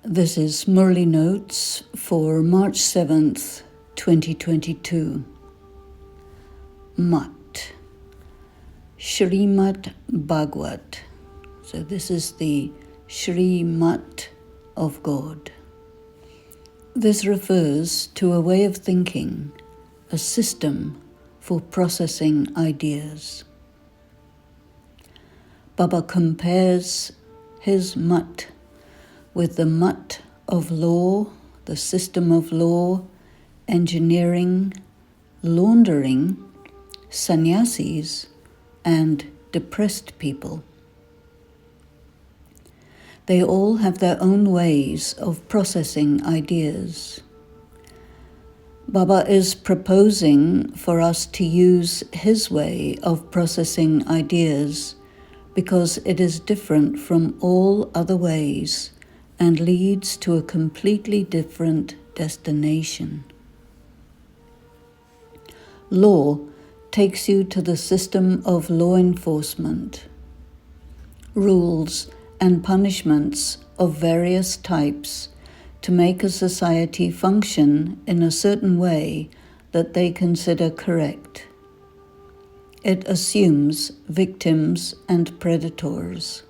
This is Murli Notes for March 7th, 2022. Mat. Srimat Bhagavad. So this is the Srimat of God. This refers to a way of thinking, a system for processing ideas. Baba compares his mat with the mat of law, the system of law, engineering, laundering, sannyasis, and depressed people. They all have their own ways of processing ideas. Baba is proposing for us to use his way of processing ideas because it is different from all other ways and leads to a completely different destination. Law takes you to the system of law enforcement, rules and punishments of various types to make a society function in a certain way that they consider correct. It assumes victims and predators.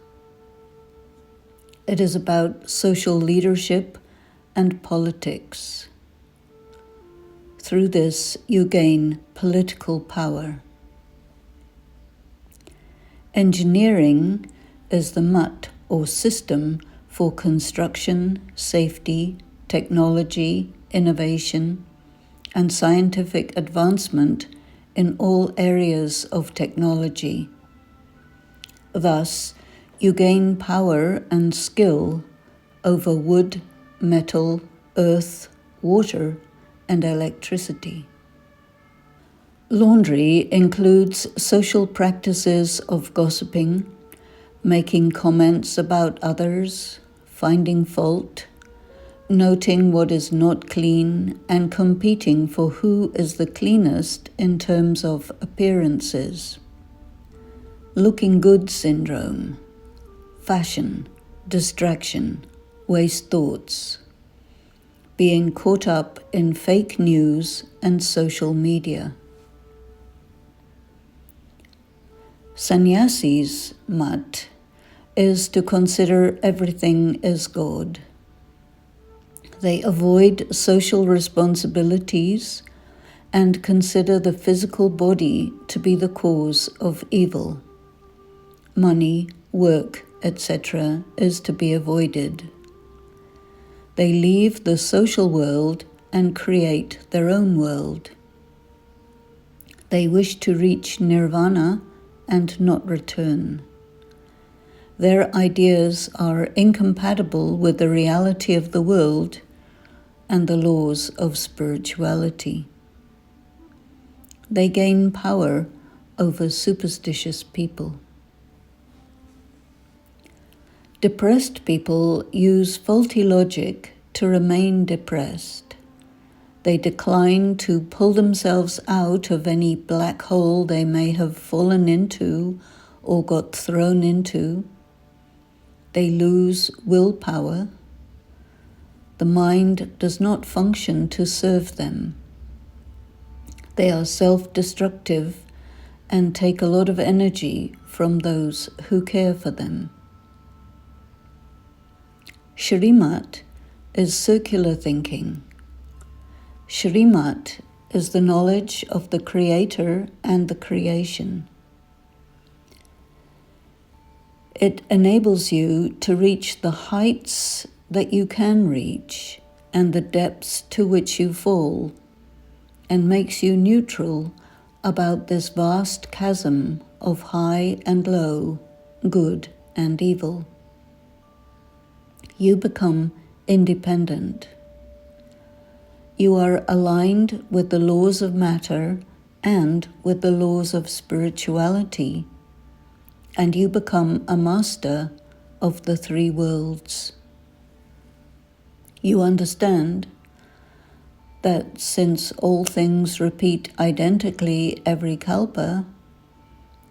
It is about social leadership and politics. Through this, you gain political power. Engineering is the mat or system for construction, safety, technology, innovation, and scientific advancement in all areas of technology. Thus, you gain power and skill over wood, metal, earth, water, and electricity. Laundry includes social practices of gossiping, making comments about others, finding fault, noting what is not clean, and competing for who is the cleanest in terms of appearances. Looking good syndrome. Fashion, distraction, waste thoughts, being caught up in fake news and social media. Sannyasis' mat is to consider everything as God. They avoid social responsibilities and consider the physical body to be the cause of evil. Money, work, etc. is to be avoided. They leave the social world and create their own world. They wish to reach nirvana and not return. Their ideas are incompatible with the reality of the world and the laws of spirituality. They gain power over superstitious people. Depressed people use faulty logic to remain depressed. They decline to pull themselves out of any black hole they may have fallen into or got thrown into. They lose willpower. The mind does not function to serve them. They are self-destructive and take a lot of energy from those who care for them. Srimat is circular thinking. Srimat is the knowledge of the Creator and the creation. It enables you to reach the heights that you can reach and the depths to which you fall, and makes you neutral about this vast chasm of high and low, good and evil. You become independent. You are aligned with the laws of matter and with the laws of spirituality, and you become a master of the three worlds. You understand that since all things repeat identically every kalpa,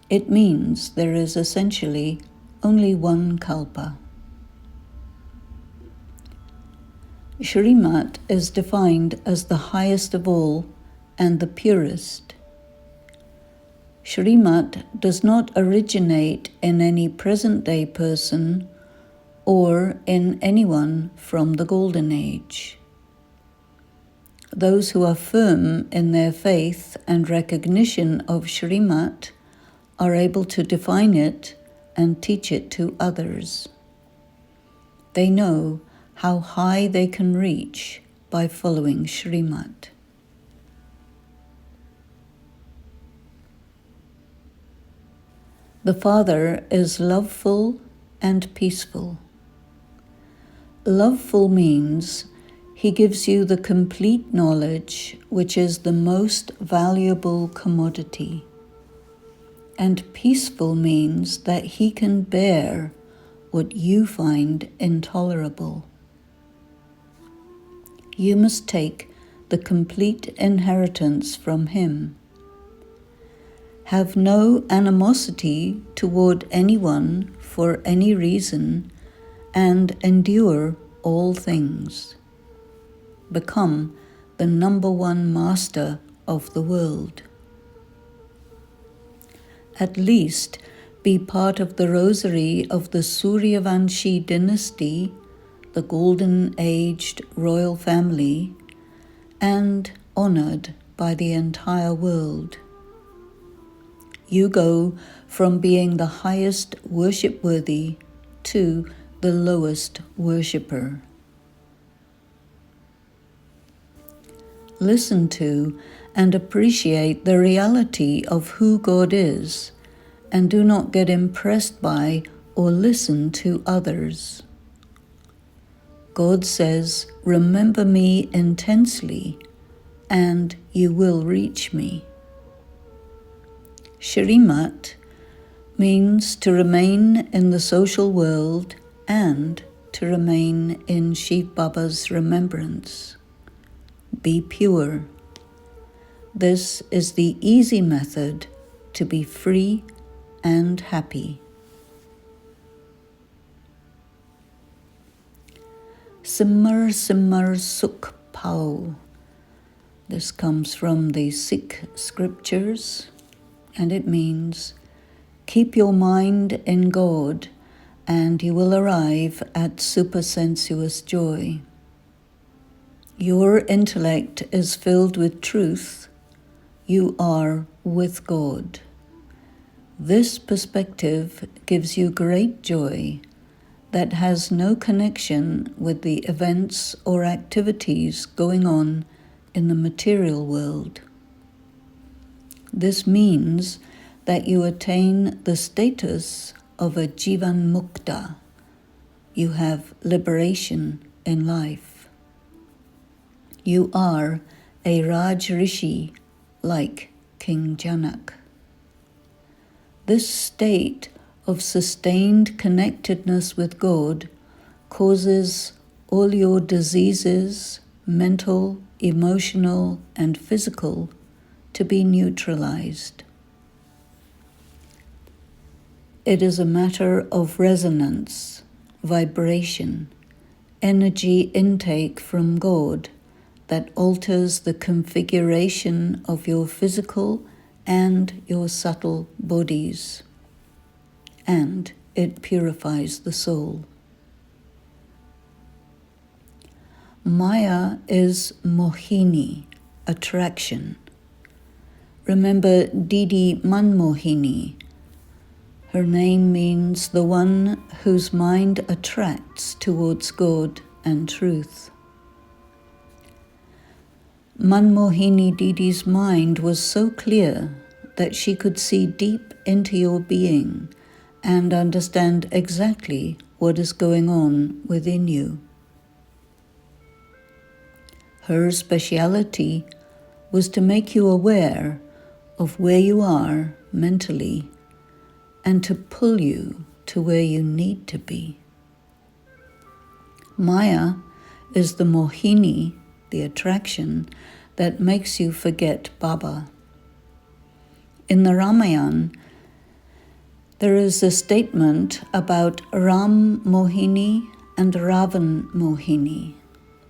it means there is essentially only one kalpa. Srimat is defined as the highest of all and the purest. Srimat does not originate in any present-day person or in anyone from the Golden Age. Those who are firm in their faith and recognition of Srimat are able to define it and teach it to others. They know how high they can reach by following Srimat. The Father is loveful and peaceful. Loveful means He gives you the complete knowledge which is the most valuable commodity. And peaceful means that He can bear what you find intolerable. You must take the complete inheritance from Him. Have no animosity toward anyone for any reason, and endure all things. Become the number one master of the world. At least be part of the rosary of the Suryavanshi dynasty, the golden-aged royal family, and honored by the entire world. You go from being the highest worship-worthy to the lowest worshipper. Listen to and appreciate the reality of who God is, and do not get impressed by or listen to others. God says, "Remember me intensely, and you will reach me." Srimat means to remain in the social world and to remain in Shiv Baba's remembrance. Be pure. This is the easy method to be free and happy. Simmer Simmer Sukh Pao. This comes from the Sikh scriptures, and it means, keep your mind in God and you will arrive at supersensuous joy. Your intellect is filled with truth. You are with God. This perspective gives you great joy that has no connection with the events or activities going on in the material world. This means that you attain the status of a Jivan Mukta. You have liberation in life. You are a Raj Rishi like King Janak. This state of sustained connectedness with God causes all your diseases, mental, emotional, and physical, to be neutralized. It is a matter of resonance, vibration, energy intake from God that alters the configuration of your physical and your subtle bodies, and it purifies the soul. Maya is Mohini, attraction. Remember Didi Manmohini. Her name means the one whose mind attracts towards God and truth. Manmohini Didi's mind was so clear that she could see deep into your being and understand exactly what is going on within you. Her speciality was to make you aware of where you are mentally and to pull you to where you need to be. Maya is the Mohini, the attraction, that makes you forget Baba. In the Ramayana, there is a statement about Ram Mohini and Ravan Mohini,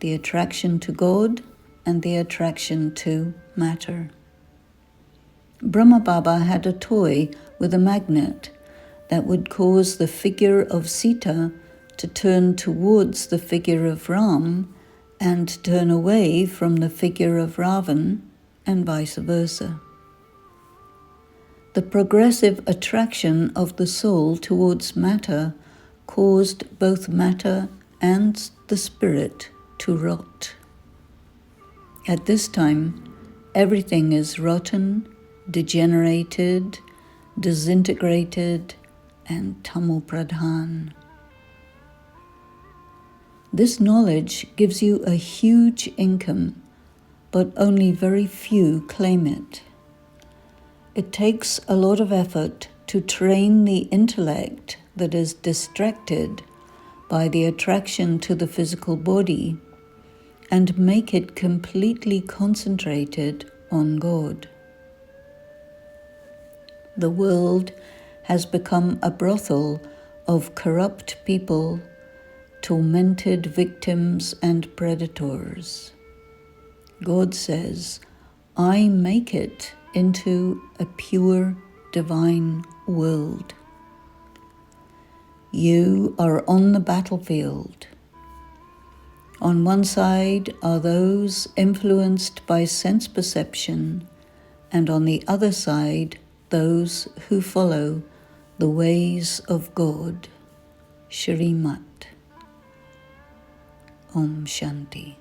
the attraction to God and the attraction to matter. Brahma Baba had a toy with a magnet that would cause the figure of Sita to turn towards the figure of Ram and turn away from the figure of Ravan, and vice versa. The progressive attraction of the soul towards matter caused both matter and the spirit to rot. At this time, everything is rotten, degenerated, disintegrated, and Tamo Pradhan. This knowledge gives you a huge income, but only very few claim it. It takes a lot of effort to train the intellect that is distracted by the attraction to the physical body and make it completely concentrated on God. The world has become a brothel of corrupt people, tormented victims and predators. God says, I make it into a pure divine world. You are on the battlefield. On one side are those influenced by sense perception, and on the other side, those who follow the ways of God. Srimat. Om Shanti.